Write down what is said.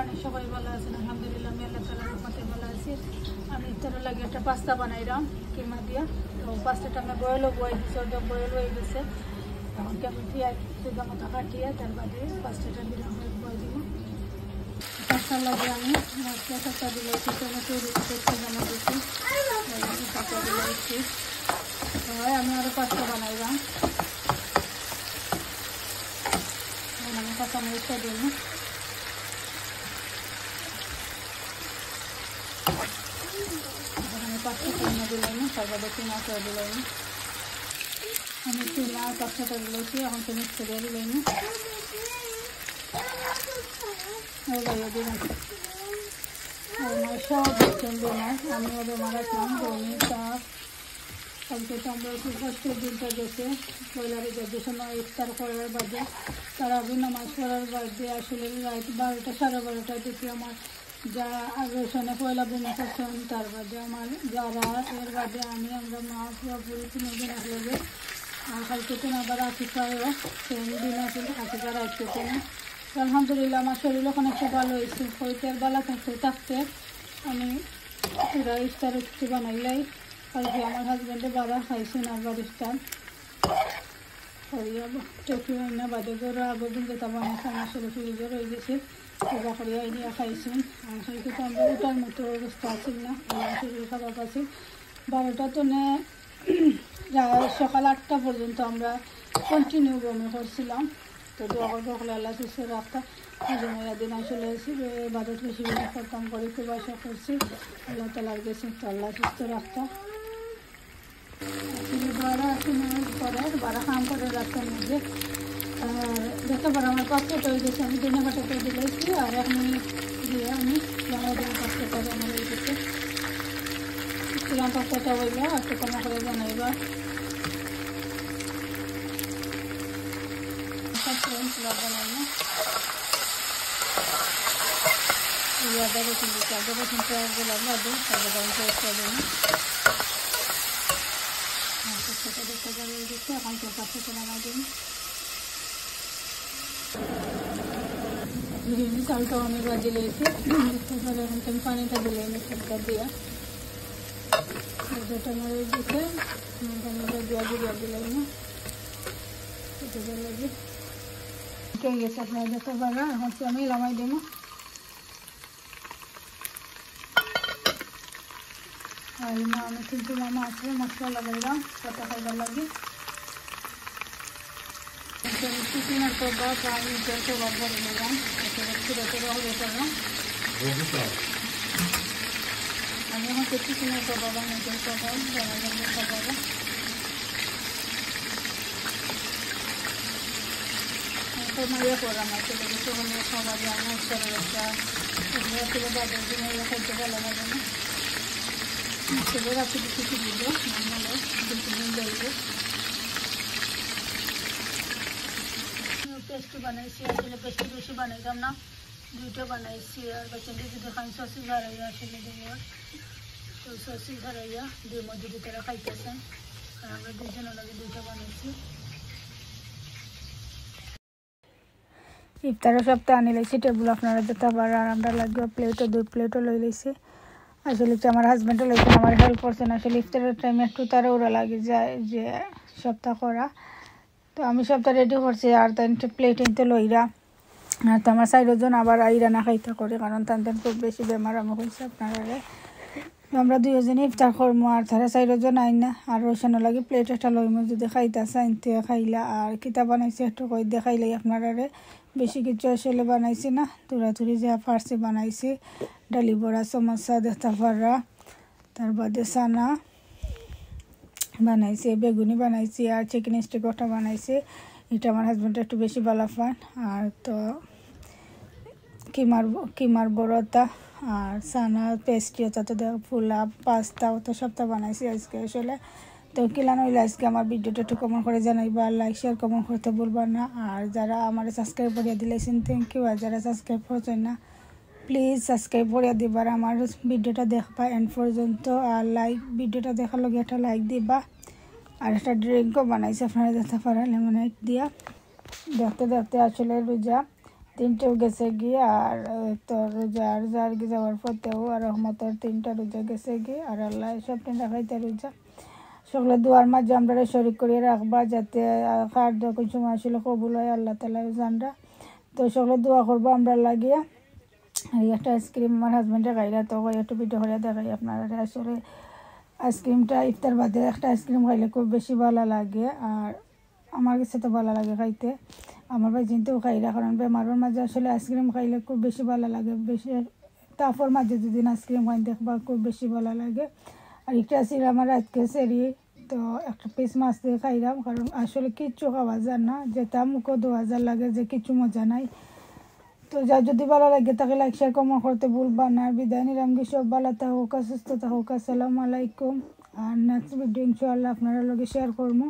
জানি সবাই ভালো আছেন। আলহামদুলিল্লাহ আমি আল্লাহ তাআলার রহমতে ভালো আছি। আমি ইফতারের লাগে একটা পাস্তা বানাইলাম কিমা দিয়া। তো পাস্তাটা আমি বয়েলও বয়ে দিচ্ছি, ওটা বয়েল হয়ে গেছে। এমনকি আমি পিঁয়াজ মতো কাটিয়ে তার বাদে পাস্তাটা দিলাম, বয়ে দিব। পাস্তার লাগে আমি মশলা টাকা দিলাইছি, টমেটো পেস্ট জমা দিচ্ছি, টাকা দিলাইছি। আমি আরও পাস্তা বানাইলাম। আমি কাঁচামরিচটা দিই, আমি পাঁচটা কিনা দিলাম, তারপরে কিনা করে দিলাম। আমি কিনা পাঁচটা দিলেছি, এখন তো মিক্স করে দিলাম, দিলাম। আমার সব বেমার, আমি বেমার আসলাম, বমি চাপ। কালকে তো আমরা একটু কষ্টের দিনটা গেছে, পয়লার ঈদের সময় ইফতার করার বাদে তারাবি নামাজ পড়ার বাদে আসলে রাত 12টা 12:30টার দিকে আমার যা আগের পয়লা বমি করছেন, তার বাদে আমার যারা এর বাদে আমরা মা পুরোপুরি 3 দিন আসলে। আর কালকে তো আবার আকিকারও সেম দিন আসলে, আকিকার আসতে না। আলহামদুলিল্লাহ আমার শরীর ওখানে একটু ভালো হয়েছে। হইতে আর ভালো থাকতে আমি পুরা ইফতার কিছু বানাইলাই। কালকে আমার হাজব্যান্ডে বারা খাইছেন আবার ইফতার টেকি না বাদে করে আগের দিন যেটা বানাইছে আমার শরীর ফ্রিজে রয়ে গেছে, পূজা করিয়া নিয়ে খাইছেন। আর কালকে তো আমরা ওটার মতো অবস্থা আছেন না, আমার শরীর খারাপ আছে। 12টা তো সকাল 8টা পর্যন্ত আমরা কন্টিনিউ বমি করছিলাম। তো দোয়া করলে আল্লাহ সুস্থ রাখতা। জমাইয়া দিন আসলে বাদত বেশি বেশি করতাম করে খুব আশা করছি আল্লাহ তালার গেছে, তো আল্লাহ সুস্থ রাখতা। বারা কাম করে রাস্তার মধ্যে দেখতে পারো আমার পাঁচটা হয়ে গেছে। আমি 3 বাটাতে দিয়েছি, আর 1 মিনিট দিয়ে আমি পাঁচটা করে আমার হয়ে গেছে। পাঁচটা হইলে একটু কমা করে বানাইবা। বানাইনা আদা রসুন দিচ্ছি, আদা রসুন পেঁয়াজগুলো বাদে তারপরে পেস্ট করে দিন। পেস্টটা দেখতে বানিয়ে দিচ্ছি, এখন তো পাঁচটা বানা দিন। চালটাও আমি বাজি লেগেছি, দেখতে পারে এখন আমি পানিটা দিলে মিক্সারটা দিয়া যেটা মরে দিচ্ছে দিয়া দিলাম না, এটা লাগে কে গেছে আপনারা দেখতে পারা। এখন আমি লামাই দিব। আর আমি 3 লামা আছে মশলা লাগাইলাম কত খাইবার লাগে। চিকেনের কবাব আমি তেল কবাব ভরে নিলাম, আমি এখন চিকেনের কবাব আমি তেল কবাব খাবার। মাইয়া করলাম আসলে তখন খাবার আমার করে আসলে বাজার দিনে খাইতে ভালো লাগে না। আসলে রাতে কিছু দিব পেস্ট বানাইছি, আসলে পেস্ট বেশি বানাইতাম না, 2টা বানাইছি। আর বাচ্চাদের যদি খাই সসি হারাইয়া আসলে দেওয়ার, তো সসি হারাইয়া 2 মধ্যে তারা খাইতেছেন। আর আমরা 2 জনের লাগে 2টা বানাইছি। ইফতারের সপ্তাহে আনি লাইছি টেবিল আপনারা যেতে পারেন। আর আমরা লাগবে প্লেটও 2 প্লেটও লই লাইছি। আসলে আমার হাজব্যান্ডও লইছেন, আমার হেল্প করছেন। আসলে ইফতারের টাইমে একটু তারা ওরা লাগে যায় যে সপ্তাহ করা, তো আমি সপ্তাহ রেডি করছি। আর তাই প্লেট এনতে লইরা, আর তো আমার 4 জন আবার আইরা না খাইতে করে, কারণ তান খুব বেশি বেমার আমি হয়েছে আপনারা। আমরা 2 জনে ইফতার করবো, আর তারা 4 জন আইন না। আর রোশানো লাগে প্লেট একটা লইমো, যদি খাইতেছে আনতে খাইলা। আর কিতা বানাইছি একটু কই দেখাইলাই আপনারা। বেশি কিছু আসলে বানাইছি না, তুড়াতুড়ি যা পারছি বানাইছি। ডালি বড়া, সমোসা দেখতে পারা, তার বাদে সানা বানাইছি, বেগুনি বানাইছি, আর চিকেন স্টিক ওটা বানাইছি। এটা আমার হাজব্যান্ড একটু বেশি ভালো পান। আর তো কিমার বড়তা আর সানা পেস্ট্রি ওটা তো ফুলা পাস্তা ওটা সবটা বানাইছি আজকে আসলে। তো কিলান হইলে আজকে আমার ভিডিওটা একটু কমেন্ট করে জানাইবা, লাইক শেয়ার কমেন্ট করতে বলবা না। আর যারা আমার সাবস্ক্রাইব করিয়া দিলেছেন থ্যাংক ইউ। আর যারা সাবস্ক্রাইব করছেন না প্লিজ সাবস্ক্রাইব করিয়া দিবার, আমার ভিডিওটা দেখবা এন্ড পর্যন্ত। আর ভিডিওটা দেখার লগে একটা লাইক দিবা। আর একটা ড্রিঙ্কও বানাইছে আপনারা দেখতে পারেন লেমনেড দিয়া। দেখতে দেখতে আসলে রোজা 3টেও গেছে গিয়ে আর তো রোজা আর যার কি যাওয়ার পথেও আর রহমতর 3টা রোজা গেছে গিয়ে আর আল্লাহ সব 3টা খাইতে রোজা সকলে দোয়ার মাঝে আমরা শরীক করিয়ে রাখবা যাতে খার যখন সময় আসলে কবুল হয় আল্লাহ তালা জানরা তো সকলে দোয়া করবো আমরা লাগিয়া আর একটা আইসক্রিম আমার হাজব্যান্ডে খাইলা তো একটু ভিডিও করে দেখাই আপনারা আসলে আইসক্রিমটা ইফতার বাদে একটা আইসক্রিম খাইলে খুব বেশি ভালো লাগে আর আমার কাছে তো ভালো লাগে খাইতে আমার ভাই চিনতেও খাইলা কারণ বেমারের মাঝে আসলে আইসক্রিম খাইলে খুব বেশি ভালো লাগে বেশি তাপর মাঝে যদি আইসক্রিম খাই দেখবা খুব বেশি ভালো লাগে আর একটা ছিল আমার আজকে সেরি তো একটা পিস মাছ দিয়ে খাইলাম কারণ আসলে কিচ্ছু খাওয়া যায় না যেটা মুখও 2000 লাগে যে কিছু মজা নাই তো যা যদি ভালো লাগে তাকে লাইক শেয়ার কমেন্ট করতে ভুলবা না বিদায় নিলাম কি সব ভালো থাকুক সুস্থ থাকুক আসসালামু আলাইকুম আর নেক্সট ভিডিও ইনশাআল্লাহ আপনারা লগে শেয়ার করবো